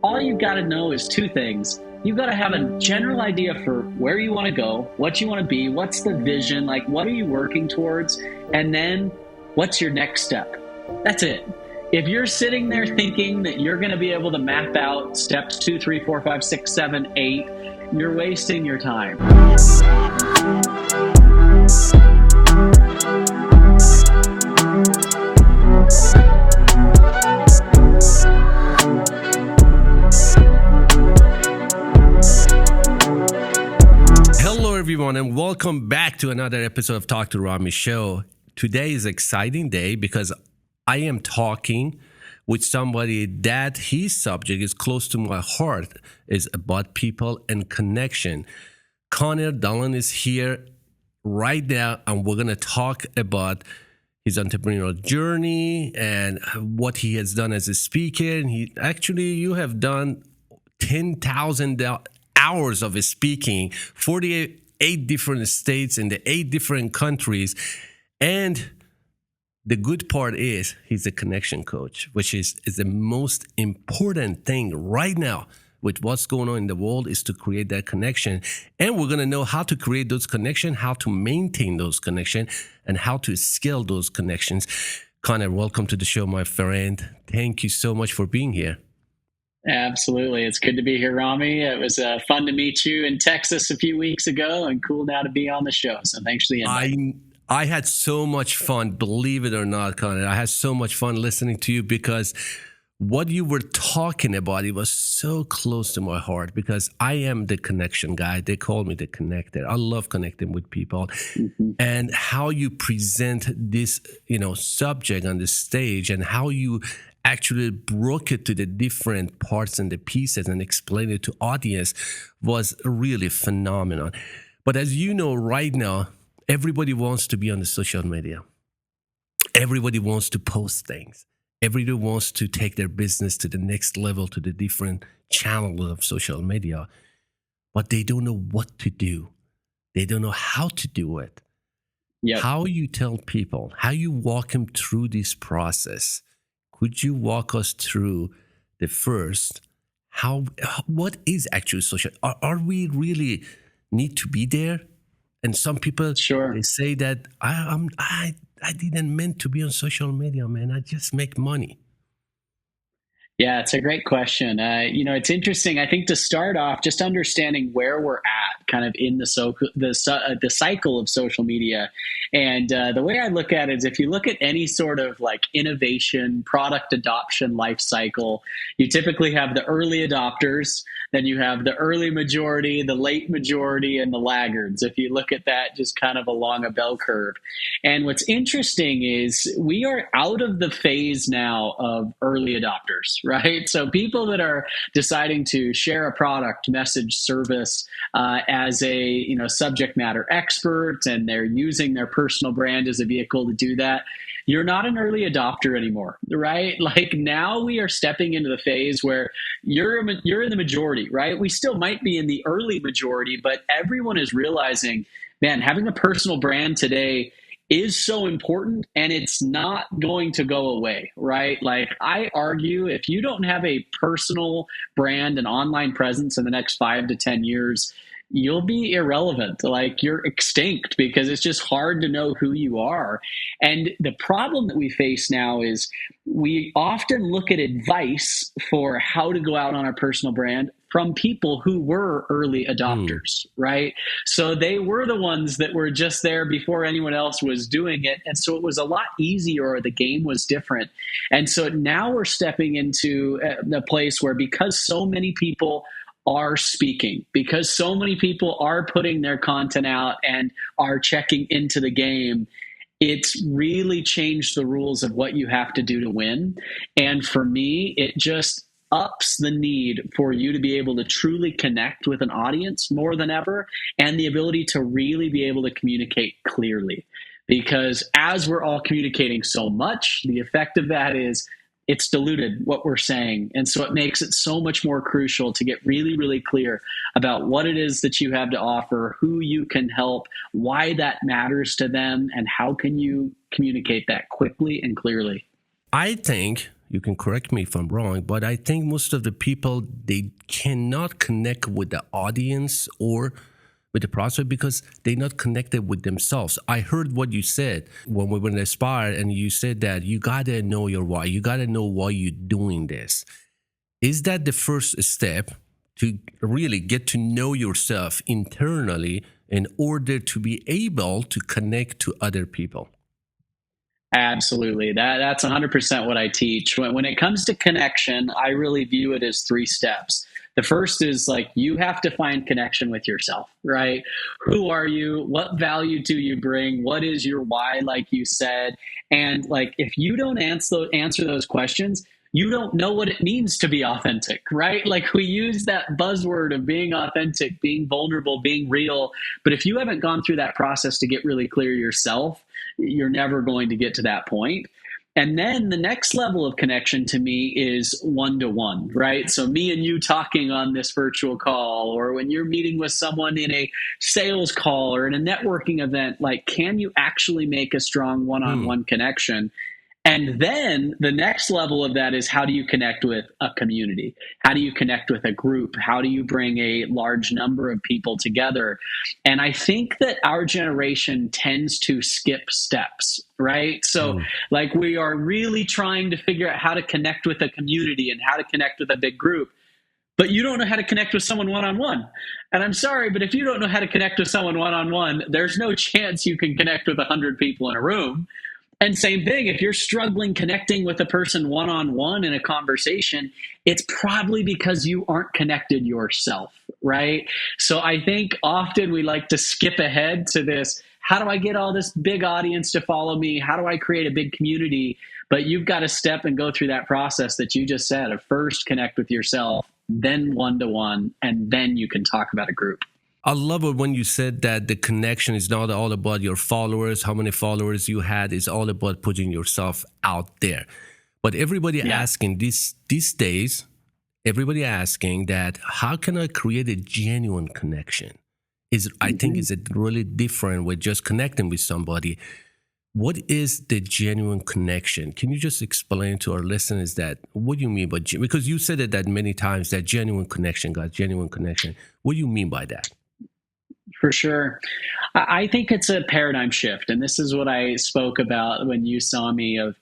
all you've got to know is two things. You've got to have a general idea for where you want to go, what you want to be, what's the vision, like what are you working towards, and then what's your next step. That's it. If you're sitting there thinking that you're going to be able to map out steps 2, 3, 4, 5, 6, 7, 8, you're wasting your time. Hello, everyone, and welcome back to another episode of Talk2Rami show. Today is an exciting day because I am talking with somebody that his subject is close to my heart, is about people and connection. Connor Dehlin is here right now, and we're going to talk about his entrepreneurial journey and what he has done as a speaker. And you have done 10,000 hours of speaking, 48 different states in the 8 different countries. And the good part is he's a connection coach, which is the most important thing right now with what's going on in the world, is to create that connection. And we're going to know how to create those connections, how to maintain those connections, and how to scale those connections. Connor, welcome to the show, my friend. Thank you so much for being here. Absolutely. It's good to be here, Rami. It was fun to meet you in Texas a few weeks ago, and cool now to be on the show. So thanks for the invite. I had so much fun, believe it or not, Connor. I had so much fun listening to you because what you were talking about, it was so close to my heart because I am the connection guy. They call me the connector. I love connecting with people. Mm-hmm. And how you present this, subject on the stage and how you actually broke it to the different parts and the pieces and explained it to audience was really phenomenal. But as you know, right now, everybody wants to be on the social media. Everybody wants to post things. Everybody wants to take their business to the next level, to the different channels of social media. But they don't know what to do. They don't know how to do it. Yep. How you tell people, how you walk them through this process. Could you walk us through the first, what is actually social? Are we really need to be there? And some people, sure, they say that I didn't meant to be on social media, man. I just make money. Yeah, it's a great question. It's interesting. I think to start off, just understanding where we're at, kind of in the cycle of social media, and the way I look at it is, if you look at any sort of like innovation, product adoption life cycle, you typically have the early adopters, then you have the early majority, the late majority, and the laggards. If you look at that, just kind of along a bell curve. And what's interesting is we are out of the phase now of early adopters, right? So people that are deciding to share a product, message, service as a subject matter expert, and they're using their personal brand as a vehicle to do that. You're not an early adopter anymore, right? Like now we are stepping into the phase where you're in the majority, right? We still might be in the early majority, but everyone is realizing, man, having a personal brand today is so important, and it's not going to go away, right? Like I argue, if you don't have a personal brand and online presence in the next 5 to 10 years, you'll be irrelevant. Like you're extinct, because it's just hard to know who you are. And the problem that we face now is we often look at advice for how to go out on our personal brand from people who were early adopters, right? So they were the ones that were just there before anyone else was doing it. And so it was a lot easier, or the game was different. And so now we're stepping into the place where, because so many people are speaking, because so many people are putting their content out and are checking into the game, it's really changed the rules of what you have to do to win. And for me, it just ups the need for you to be able to truly connect with an audience more than ever, and the ability to really be able to communicate clearly. Because as we're all communicating so much, the effect of that is it's diluted what we're saying. And so it makes it so much more crucial to get really, really clear about what it is that you have to offer, who you can help, why that matters to them, and how can you communicate that quickly and clearly. I think You can correct me if I'm wrong, but I think most of the people, they cannot connect with the audience or with the prospect because they're not connected with themselves. I heard what you said when we were in Aspire, and you said that you gotta know your why. You gotta know why you're doing this. Is that the first step to really get to know yourself internally in order to be able to connect to other people? Absolutely. That's 100% what I teach. When it comes to connection, I really view it as three steps. The first is like you have to find connection with yourself, right? Who are you? What value do you bring? What is your why, like you said? And like if you don't answer those questions, you don't know what it means to be authentic, right? Like we use that buzzword of being authentic, being vulnerable, being real. But if you haven't gone through that process to get really clear yourself, you're never going to get to that point. And then the next level of connection to me is one to one, right? So me and you talking on this virtual call, or when you're meeting with someone in a sales call or in a networking event, like, can you actually make a strong one on Hmm. one connection? And then the next level of that is how do you connect with a community? How do you connect with a group? How do you bring a large number of people together? And I think that our generation tends to skip steps, right? So, Hmm. like, we are really trying to figure out how to connect with a community and how to connect with a big group, but you don't know how to connect with someone one on one. And I'm sorry, but if you don't know how to connect with someone one on one, there's no chance you can connect with 100 people in a room. And same thing, if you're struggling connecting with a person one on one in a conversation, it's probably because you aren't connected yourself, right? So I think often we like to skip ahead to this. How do I get all this big audience to follow me? How do I create a big community? But you've got to step and go through that process that you just said of first connect with yourself, then one to one, and then you can talk about a group. I love it when you said that the connection is not all about your followers, how many followers you had. It's all about putting yourself out there. But everybody Yeah. asking these days, everybody asking that how can I create a genuine connection? Is I think Mhm. is it really different with just connecting with somebody. What is the genuine connection? Can you just explain to our listeners that what do you mean by because you said it that many times that genuine connection, guys, genuine connection. What do you mean by that? For sure. I think it's a paradigm shift. And this is what I spoke about when you saw me of,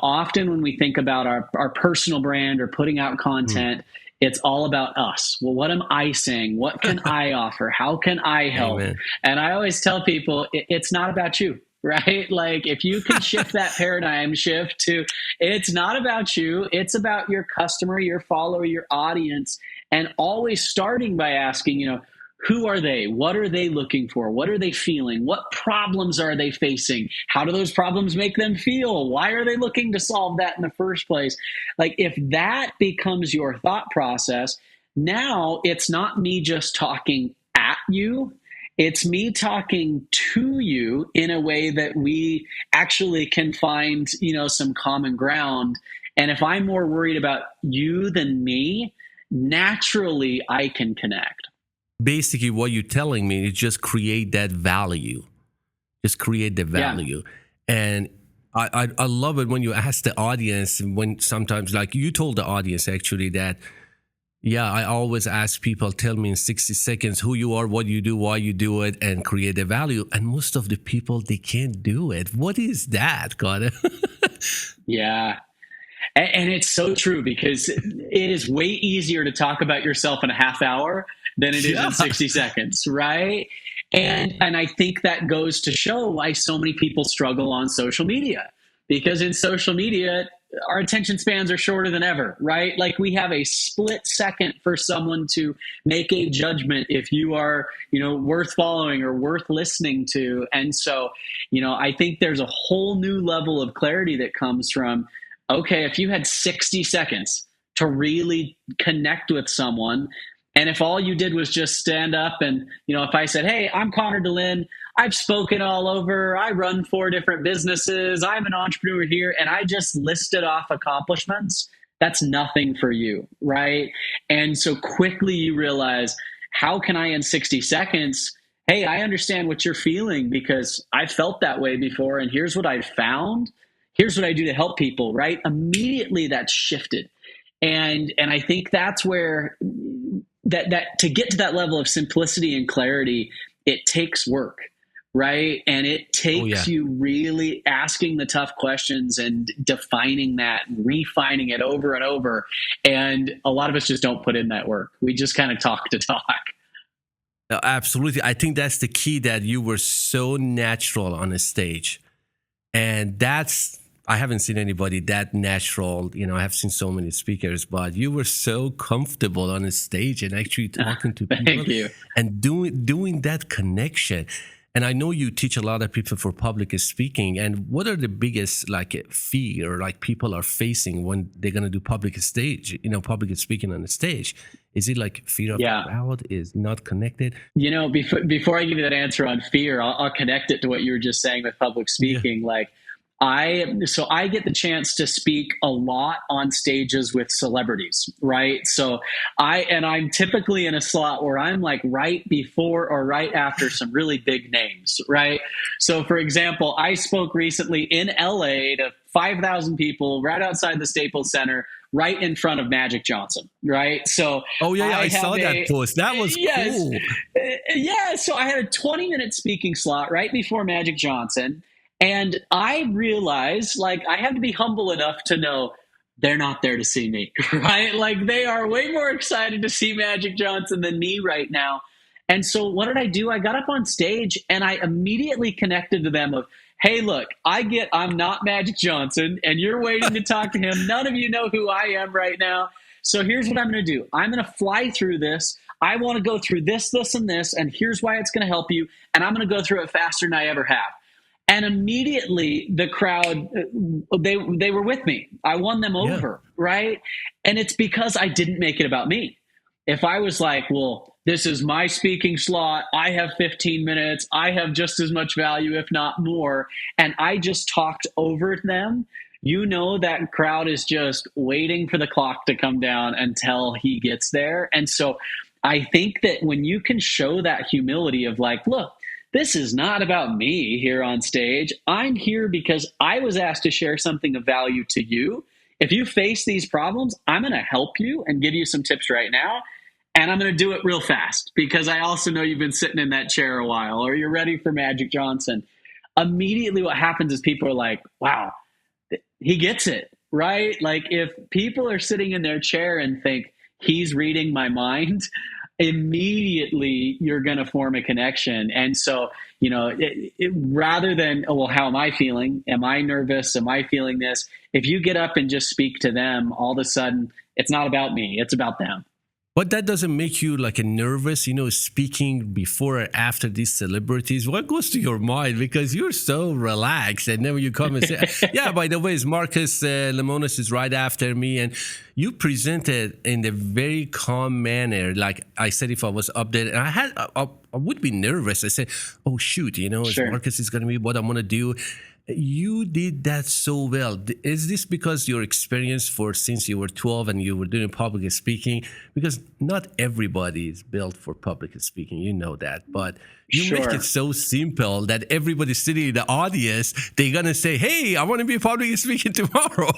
often when we think about our personal brand or putting out Hmm. content, it's all about us. Well, what am I saying? What can I offer? How can I help? Amen. And I always tell people it's not about you, right? Like if you can shift that paradigm shift to it's not about you, it's about your customer, your follower, your audience, and always starting by asking, who are they? What are they looking for? What are they feeling? What problems are they facing? How do those problems make them feel? Why are they looking to solve that in the first place? Like, if that becomes your thought process, now it's not me just talking at you. It's me talking to you in a way that we actually can find, some common ground. And if I'm more worried about you than me, naturally I can connect. Basically what you're telling me is just create that value, just create the Yeah. value. And I love it when you ask the audience, when sometimes like you told the audience actually that yeah, I always ask people, tell me in 60 seconds who you are, what you do, why you do it, and create a value. And most of the people, they can't do it. What is that, God? Yeah. And it's so true because it is way easier to talk about yourself in a half hour than it is Yeah. in 60 seconds, right? And I think that goes to show why so many people struggle on social media. Because in social media, our attention spans are shorter than ever, right? Like we have a split second for someone to make a judgment if you are, worth following or worth listening to. And so, I think there's a whole new level of clarity that comes from okay, if you had 60 seconds to really connect with someone, and if all you did was just stand up and, if I said, hey, I'm Connor Dehlin, I've spoken all over, I run 4 different businesses, I'm an entrepreneur here, and I just listed off accomplishments, that's nothing for you, right? And so quickly you realize, how can I in 60 seconds? Hey, I understand what you're feeling because I felt that way before, and here's what I found. here's what I do to help people, right? Immediately that's shifted. And I think that's where that to get to that level of simplicity and clarity, it takes work, right? And it Oh takes yeah. you really asking the tough questions and defining that and refining it over and over. And a lot of us just don't put in that work. We just kind of talk to talk. Absolutely. I think that's the key, that you were so natural on a stage. And that's, I haven't seen anybody that natural. I have seen so many speakers, but you were so comfortable on a stage and actually talking to people Thank you. and doing that connection. And I know you teach a lot of people for public speaking. And what are the biggest fear people are facing when they're going to do public speaking on the stage? Is it like fear of the Yeah. crowd, is not connected? Before I give you that answer on fear, I'll connect it to what you were just saying with public Yeah. speaking. I get the chance to speak a lot on stages with celebrities, right? So I'm typically in a slot where I'm like right before or right after some really big names, right? So for example, I spoke recently in LA to 5,000 people right outside the Staples Center, right in front of Magic Johnson, right? So Oh yeah, yeah. I I saw have that post. That was yes, cool. yeah. So I had a 20-minute speaking slot right before Magic Johnson. And I realized, I have to be humble enough to know they're not there to see me, right? Like, they are way more excited to see Magic Johnson than me right now. And so what did I do? I got up on stage and I immediately connected to them of, hey, look, I'm not Magic Johnson and you're waiting to talk to him. None of you know who I am right now. So here's what I'm going to do. I'm going to fly through this. I want to go through this, this, and this, and here's why it's going to help you. And I'm going to go through it faster than I ever have. And immediately the crowd, they were with me. I won them Yeah. over, right? And it's because I didn't make it about me. If I was like, well, this is my speaking slot, I have 15 minutes, I have just as much value, if not more, and I just talked over them, that crowd is just waiting for the clock to come down until he gets there. And so I think that when you can show that humility of like, look, this is not about me here on stage. I'm here because I was asked to share something of value to you. If you face these problems, I'm going to help you and give you some tips right now. And I'm going to do it real fast because I also know you've been sitting in that chair a while or you're ready for Magic Johnson. Immediately what happens is people are like, wow, he gets it, right? Like if people are sitting in their chair and think he's reading my mind, immediately you're going to form a connection. And so, rather than, oh, well, how am I feeling? Am I nervous? Am I feeling this? If you get up and just speak to them, all of a sudden, it's not about me. It's about them. But that doesn't make you like a nervous, speaking before or after these celebrities. What goes to your mind? Because you're so relaxed, and then when you come and say, "Yeah, by the way, it's Marcus Lemonis is right after me," and you presented in a very calm manner. Like I said, if I was up there, and I would be nervous. I said, "Oh shoot, Sure. Marcus is going to be what I'm going to do." You did that so well. Is this because your experience since you were 12 and you were doing public speaking? Because not everybody is built for public speaking, you know that. But you make Sure. it so simple that everybody sitting in the audience, they're going to say, hey, I want to be public speaking tomorrow.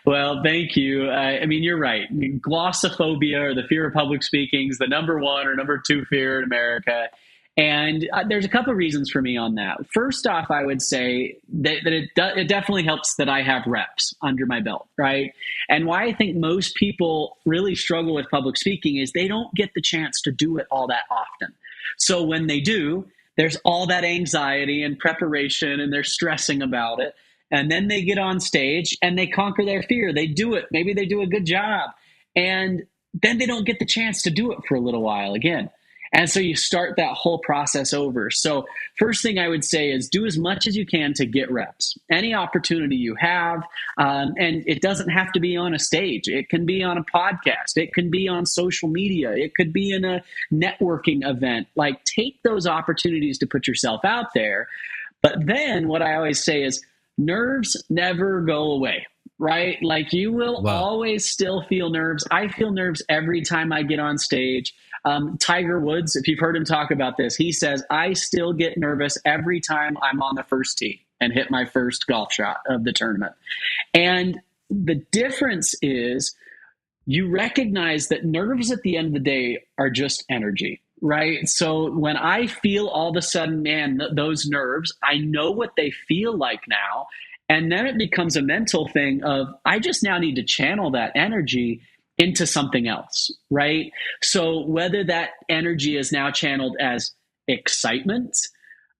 Well, thank you. You're right. Glossophobia, or the fear of public speaking, is the number one or number two fear in America. And there's a couple of reasons for me on that. First off, I would say that it definitely helps that I have reps under my belt, right? And why I think most people really struggle with public speaking is they don't get the chance to do it all that often. So when they do, there's all that anxiety and preparation, and they're stressing about it. And then they get on stage and they conquer their fear. They do it. Maybe they do a good job. And then they don't get the chance to do it for a little while again. And so you start that whole process over. So first thing I would say is do as much as you can to get reps. Any opportunity you have, and it doesn't have to be on a stage. It can be on a podcast. It can be on social media. It could be in a networking event. Like, take those opportunities to put yourself out there. But then what I always say is nerves never go away. Right? Like, you will Wow. always still feel nerves. I feel nerves every time I get on stage. Tiger Woods, if you've heard him talk about this, he says, I still get nervous every time I'm on the first tee. and hit my first golf shot of the tournament. And the difference is you recognize that nerves at the end of the day are just energy, right? So when I feel all of a sudden, man, those nerves, I know what they feel like now. And then it becomes a mental thing of, I just now need to channel that energy into something else, right? So whether that energy is now channeled as excitement,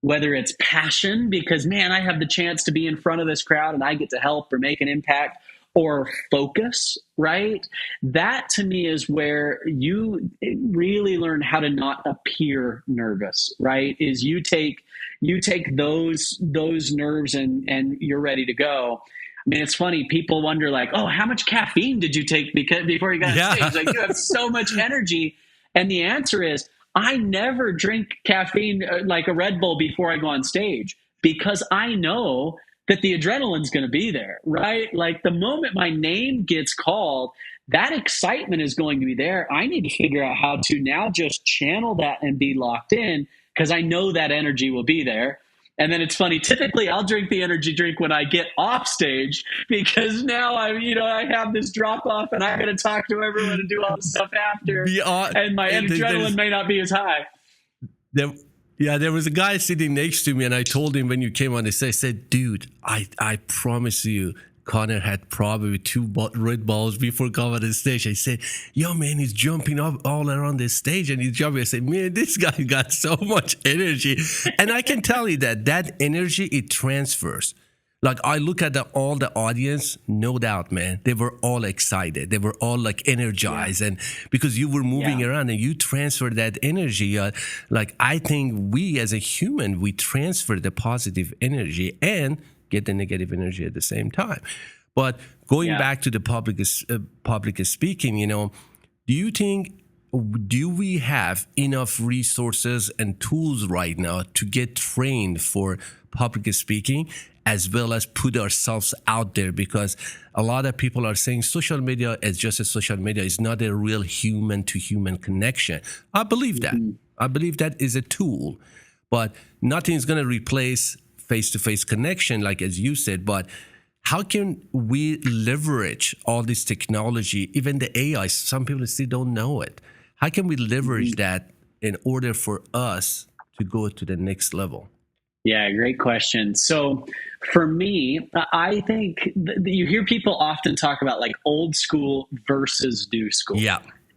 whether it's passion, because man, I have the chance to be in front of this crowd and I get to help or make an impact, or focus, right? That to me is where you really learn how to not appear nervous, right? Is you take those nerves and you're ready to go. I mean, it's funny. People wonder, like, "Oh, how much caffeine did you take before you got on Yeah. stage?" Like, you have so much energy, and the answer is, I never drink caffeine like a Red Bull before I go on stage, because I know that the adrenaline's going to be there, right? Like the moment my name gets called, that excitement is going to be there. I need to figure out how to now just channel that and be locked in, because I know that energy will be there. And then it's funny, typically I'll drink the energy drink when I get off stage, because now I have this drop off and I'm going to talk to everyone and do all this stuff after. And my adrenaline may not be as high. There was a guy sitting next to me, and I told him when you came on the stage, I said, dude, I promise you, Connor had probably two Red Balls before coming on the stage. I said, yo, man, he's jumping up all around the stage, and he's jumping. I said, man, this guy got so much energy. And I can tell you that energy, it transfers. Like I look at all the audience, no doubt, man, they were all excited. They were all like energized. And because you were moving around and you transfer that energy, like I think we as a human, we transfer the positive energy and get the negative energy at the same time. But going back to the public speaking, do you think, do we have enough resources and tools right now to get trained for public speaking, as well as put ourselves out there? Because a lot of people are saying social media is just a social media. It's not a real human to human connection. I believe that. I believe that is a tool, but nothing's going to replace face-to-face connection, like as you said. But how can we leverage all this technology, even the AI? Some people still don't know it. How can we leverage that in order for us to go to the next level? Yeah, great question. So for me, I think you hear people often talk about like old school versus new school,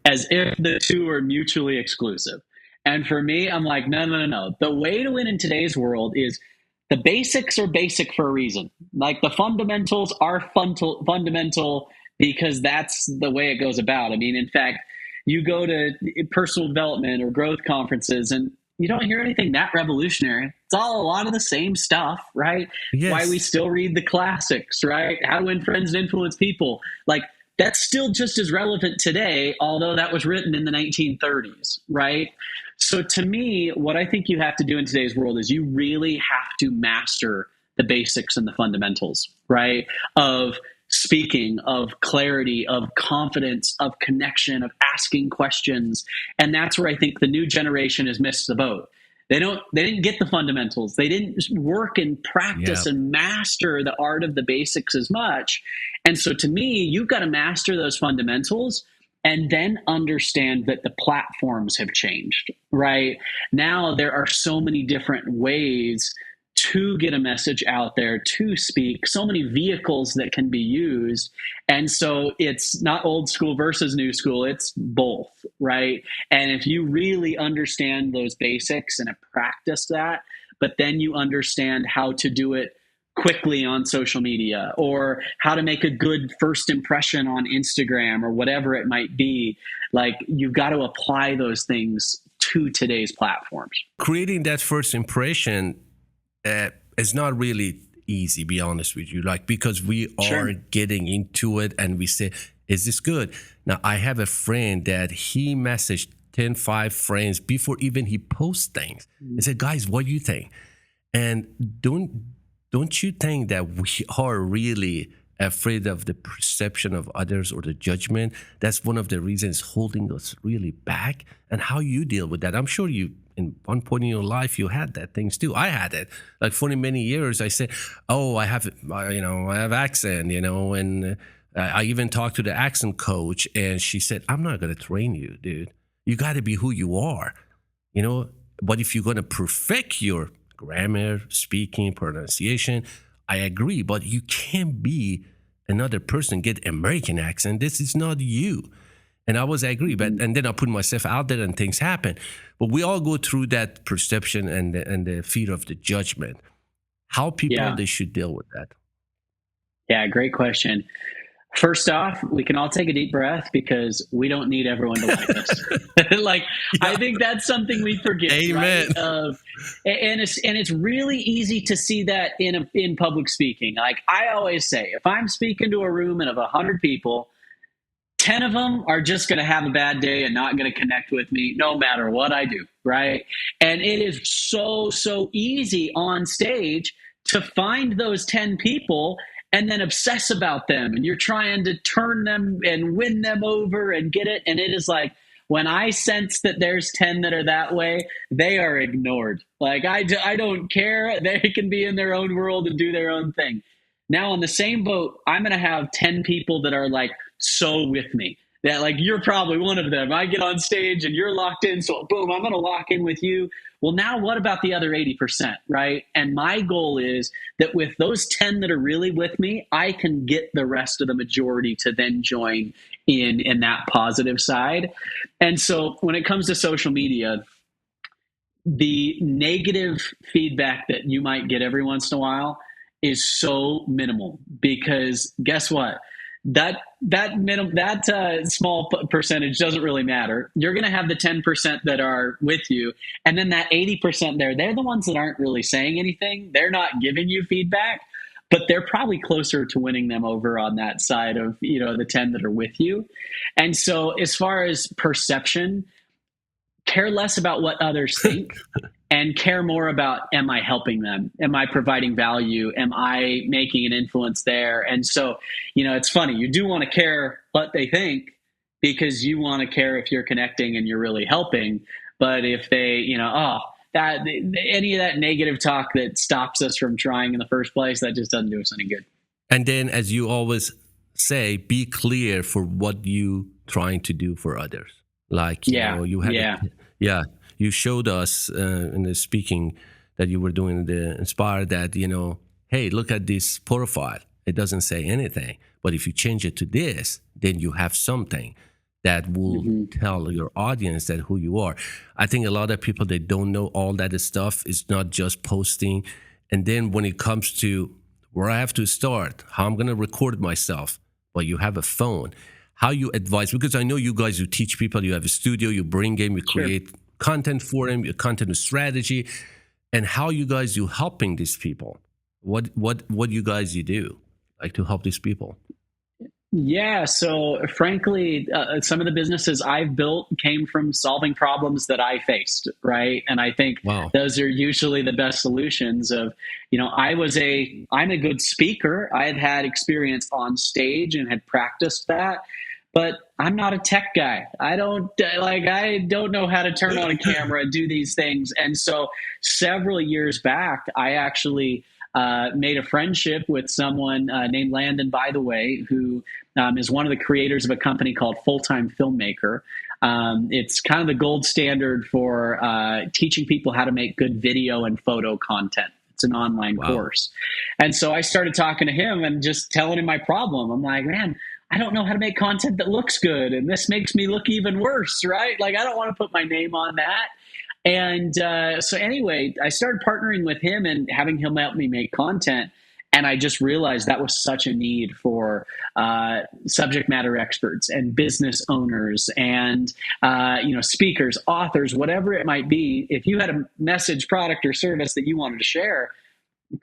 as if the two are mutually exclusive. And for me, I'm like, no. The way to win in today's world is the basics are basic for a reason. Like the fundamentals are fundamental because that's the way it goes about. I mean, in fact, you go to personal development or growth conferences and you don't hear anything that revolutionary. It's all a lot of the same stuff, right? Yes. Why we still read the classics, right? How to win friends and influence people. Like that's still just as relevant today, although that was written in the 1930s, right? So to me, what I think you have to do in today's world is you really have to master the basics and the fundamentals, right? Of speaking, of clarity, of confidence, of connection, of asking questions. And that's where I think the new generation has missed the boat. They didn't get the fundamentals. They didn't work and practice and master the art of the basics as much. And so to me, you've got to master those fundamentals and then understand that the platforms have changed, right? Now there are so many different ways to get a message out there, to speak, so many vehicles that can be used. And so it's not old school versus new school, it's both, right? And if you really understand those basics and practice that, but then you understand how to do it quickly on social media or how to make a good first impression on Instagram or whatever it might be, like you've got to apply those things to today's platforms. Creating that first impression it's not really easy, be honest with you, like because we are getting into it and we say, is this good? Now I have a friend that he messaged 5 friends before even he posts things. He said, guys, what do you think? And don't you think that we are really afraid of the perception of others or the judgment? That's one of the reasons holding us really back. And how you deal with that, I'm sure you in one point in your life, you had that things too. I had it. Like for many years, I said, "Oh, I have, I have accent," and I even talked to the accent coach, and she said, "I'm not going to train you, dude. You got to be who you are, you know. But if you're going to perfect your grammar, speaking, pronunciation, I agree. But you can't be another person, get American accent. This is not you." And I was agree, but and then I put myself out there and things happen. But we all go through that perception and the fear of the judgment. How people Yeah. they should deal with that. Yeah. Great question. First off, we can all take a deep breath because we don't need everyone to like us. Like, I Yeah. think that's something we forget, right? Amen. And it's really easy to see that in public speaking. Like I always say, if I'm speaking to a room of 100 people, 10 of them are just going to have a bad day and not going to connect with me no matter what I do, right? And it is so easy on stage to find those 10 people and then obsess about them. And you're trying to turn them and win them over and get it. And it is like, when I sense that there's 10 that are that way, they are ignored. Like, I don't care. They can be in their own world and do their own thing. Now, on the same boat, I'm going to have 10 people that are like so with me that, like, you're probably one of them. I get on stage and you're locked in. So, boom, I'm going to lock in with you. Well, now what about the other 80%, right? And my goal is that with those 10 that are really with me, I can get the rest of the majority to then join in that positive side. And so when it comes to social media, the negative feedback that you might get every once in a while is so minimal, because guess what? That small percentage doesn't really matter. You're going to have the 10% that are with you, and then that 80% there, they're the ones that aren't really saying anything. They're not giving you feedback, but they're probably closer to winning them over on that side of, the 10 that are with you. And so as far as perception, care less about what others think and care more about, am I helping them? Am I providing value? Am I making an influence there? And so, it's funny. You do want to care what they think because you want to care if you're connecting and you're really helping. But if they, that any of that negative talk that stops us from trying in the first place, that just doesn't do us any good. And then, as you always say, be clear for what you trying to do for others. Like, you had, you showed us in the speaking that you were doing the Inspire that, hey, look at this profile. It doesn't say anything. But if you change it to this, then you have something that will tell your audience that who you are. I think a lot of people, they don't know all that stuff. It's not just posting. And then when it comes to where I have to start, how I'm going to record myself, but you have a phone, how you advise, because I know you guys, you teach people, you have a studio, you bring in, you create content for them, your content strategy, and how you guys, you helping these people. What you guys, you do like to help these people? Yeah. So frankly, some of the businesses I've built came from solving problems that I faced. Right. And I think those are usually the best solutions of, I'm a good speaker. I had experience on stage and had practiced that, but I'm not a tech guy. I don't know how to turn on a camera and do these things. And so several years back, I actually made a friendship with someone named Landon, by the way, who is one of the creators of a company called Full-Time Filmmaker. It's kind of the gold standard for teaching people how to make good video and photo content. It's an online course. And so I started talking to him and just telling him my problem. I'm like, man, I don't know how to make content that looks good. And this makes me look even worse, right? Like, I don't want to put my name on that. And so anyway, I started partnering with him and having him help me make content. And I just realized that was such a need for subject matter experts and business owners and, speakers, authors, whatever it might be. If you had a message, product, or service that you wanted to share,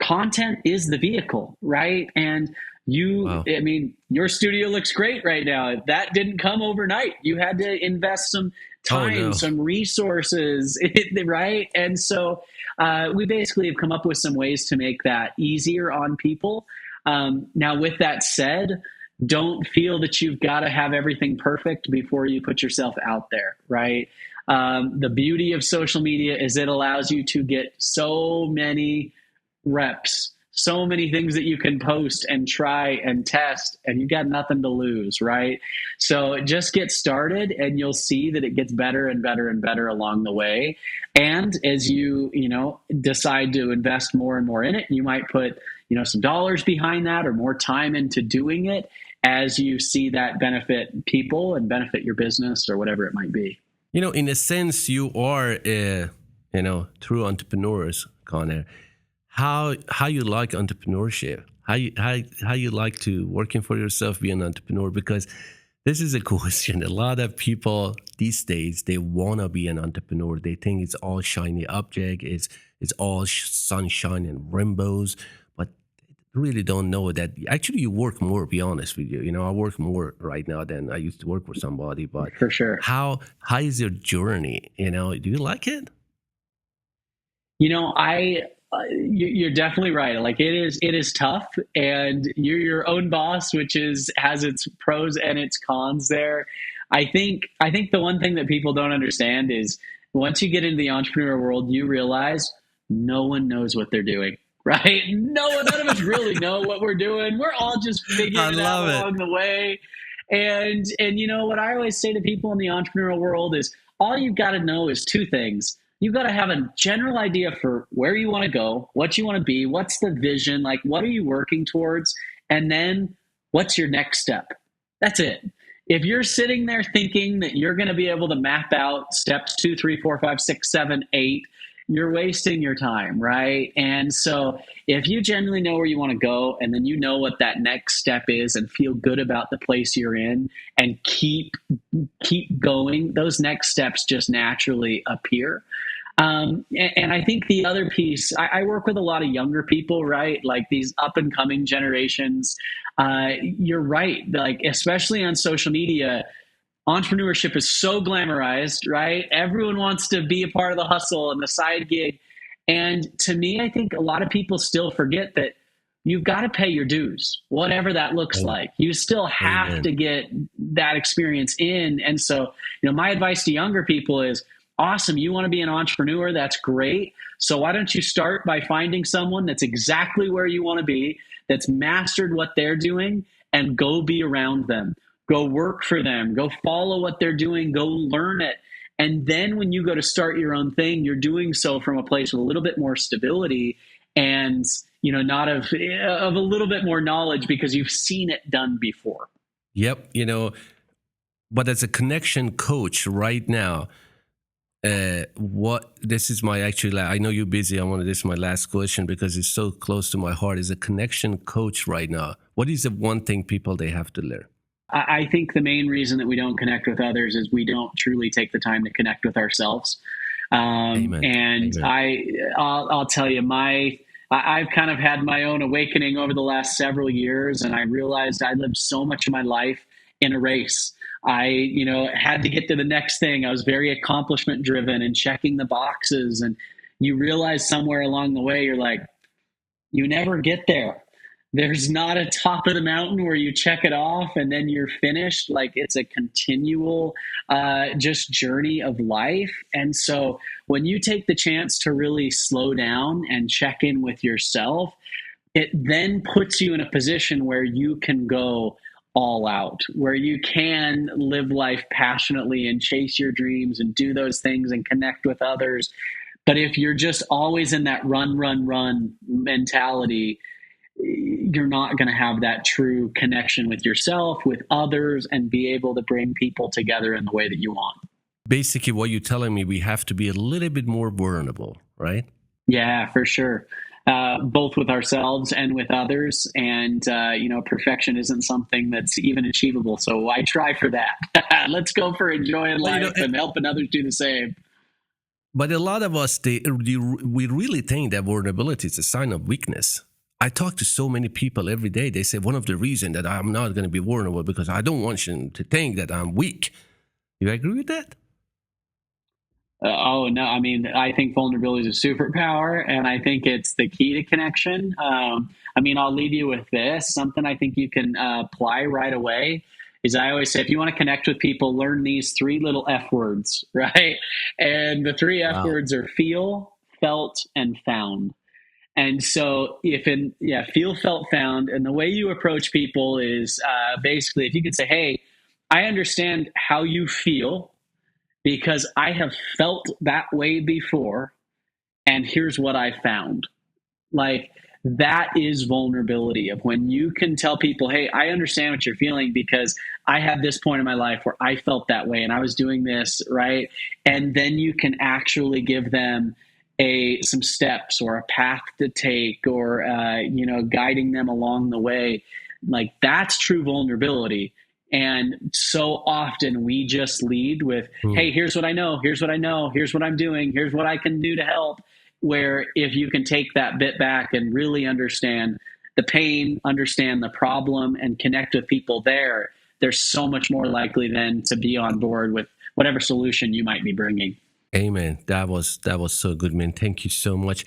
content is the vehicle, right? And your studio looks great right now. That didn't come overnight. You had to invest some time, some resources, right? And so we basically have come up with some ways to make that easier on people. Now, with that said, don't feel that you've got to have everything perfect before you put yourself out there, right? The beauty of social media is it allows you to get so many reps, so many things that you can post and try and test, and you got nothing to lose, right? So just get started, and you'll see that it gets better and better and better along the way. And as you decide to invest more and more in it, you might put some dollars behind that or more time into doing it as you see that benefit people and benefit your business or whatever it might be. In a sense, you are true entrepreneurs, Connor. How you like entrepreneurship? How you like to working for yourself, be an entrepreneur? Because this is a question. A lot of people these days, they want to be an entrepreneur. They think it's all shiny object, it's all sunshine and rainbows, but they really don't know that actually you work more. Be honest with you. I work more right now than I used to work for somebody. But For sure. how is your journey? Do you like it? You're definitely right. Like it is tough, and you're your own boss, which has its pros and its cons there. I think the one thing that people don't understand is once you get into the entrepreneur world, you realize no one knows what they're doing, right? None of us really know what we're doing. We're all just I figuring it out love it. along the way. And what I always say to people in the entrepreneurial world is all you've got to know is two things. You've got to have a general idea for where you want to go, what you want to be, what's the vision, like what are you working towards, and then what's your next step. That's it. If you're sitting there thinking that you're going to be able to map out steps 2, 3, 4, 5, 6, 7, 8, you're wasting your time, right? And so if you genuinely know where you want to go, and then you know what that next step is and feel good about the place you're in and keep going, those next steps just naturally appear. And I think the other piece, I work with a lot of younger people, right? Like these up and coming generations. You're right. Like, especially on social media, entrepreneurship is so glamorized, right? Everyone wants to be a part of the hustle and the side gig. And to me, I think a lot of people still forget that you've got to pay your dues, whatever that looks like. You still have Amen. to get that experience in. And so, my advice to younger people is, awesome, you want to be an entrepreneur, that's great. So why don't you start by finding someone that's exactly where you want to be, that's mastered what they're doing, and go be around them. Go work for them. Go follow what they're doing. Go learn it. And then when you go to start your own thing, you're doing so from a place with a little bit more stability and, not of a little bit more knowledge because you've seen it done before. Yep. But as a connection coach right now, what this is my actually, I know you're busy. This is my last question because it's so close to my heart. As a connection coach right now, what is the one thing people they have to learn? I think the main reason that we don't connect with others is we don't truly take the time to connect with ourselves. Amen. And Amen. I'll tell you, I've kind of had my own awakening over the last several years, and I realized I lived so much of my life in a race. I, had to get to the next thing. I was very accomplishment driven and checking the boxes. And you realize somewhere along the way, you're like, you never get there. There's not a top of the mountain where you check it off and then you're finished. Like it's a continual just journey of life. And so when you take the chance to really slow down and check in with yourself, it then puts you in a position where you can go all out, where you can live life passionately and chase your dreams and do those things and connect with others. But if you're just always in that run mentality, you're not going to have that true connection with yourself, with others, and be able to bring people together in the way that you want. Basically, what you're telling me, we have to be a little bit more vulnerable, right? Yeah, for sure. Both with ourselves and with others. And, perfection isn't something that's even achievable. So I try for that. Let's go for enjoying life and helping others do the same. But a lot of us, we really think that vulnerability is a sign of weakness. I talk to so many people every day. They say one of the reasons that I'm not going to be vulnerable because I don't want you to think that I'm weak. You agree with that? Oh, no. I mean, I think vulnerability is a superpower, and I think it's the key to connection. I'll leave you with this, something I think you can apply right away is I always say, if you want to connect with people, learn these three little F words, right? And the three F Wow. words are feel, felt, and found. And so, feel, felt, found. And the way you approach people is basically, if you could say, hey, I understand how you feel because I have felt that way before. And here's what I found. Like, that is vulnerability, of when you can tell people, hey, I understand what you're feeling because I had this point in my life where I felt that way and I was doing this, right? And then you can actually give them some steps or a path to take, or guiding them along the way. Like, that's true vulnerability. And so often we just lead with, hey, here's what I know, here's what I know, here's what I'm doing, here's what I can do to help. Where if you can take that bit back and really understand the pain, understand the problem, and connect with people there, they're so much more likely then to be on board with whatever solution you might be bringing. Amen. That was so good, man. Thank you so much.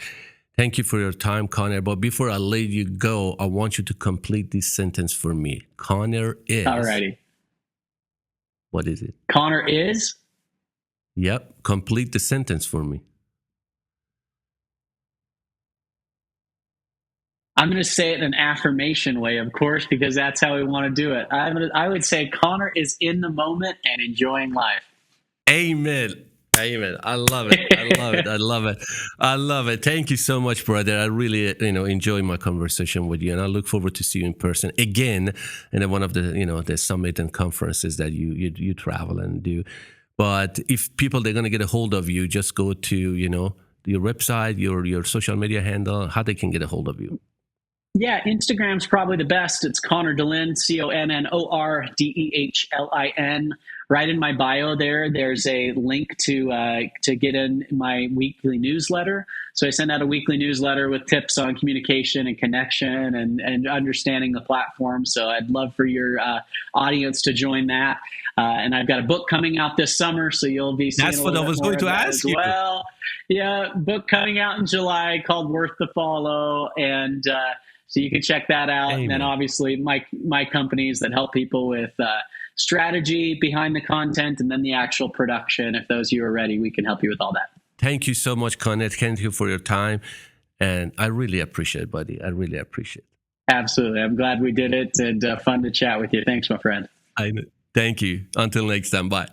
Thank you for your time, Connor. But before I let you go, I want you to complete this sentence for me. Connor is. Alrighty. What is it? Connor is. Yep. Complete the sentence for me. I'm going to say it in an affirmation way, of course, because that's how we want to do it. I would say Connor is in the moment and enjoying life. Amen. Amen. I love it. I love it. I love it. I love it. Thank you so much, brother. I really, enjoy my conversation with you, and I look forward to see you in person again in one of the, the summit and conferences that you travel and do. But if people, they're going to get a hold of you, just go to, your website, your social media handle, how they can get a hold of you. Yeah, Instagram's probably the best. It's Connor Dehlin, ConnorDehlin. Right in my bio there's a link to get in my weekly newsletter. So I send out a weekly newsletter with tips on communication and connection and understanding the platform. So I'd love for your audience to join that. And I've got a book coming out this summer, so you'll be seeing. That's what I was going to ask you. Well, yeah, book coming out in July called Worth the Follow, and so you can check that out. Amen. And then obviously my companies that help people with strategy behind the content and then the actual production. If those of you are ready, we can help you with all that. Thank you so much, Connor. Thank you for your time. And I really appreciate it, buddy. I really appreciate it. Absolutely. I'm glad we did it, and fun to chat with you. Thanks, my friend. Thank you. Until next time. Bye.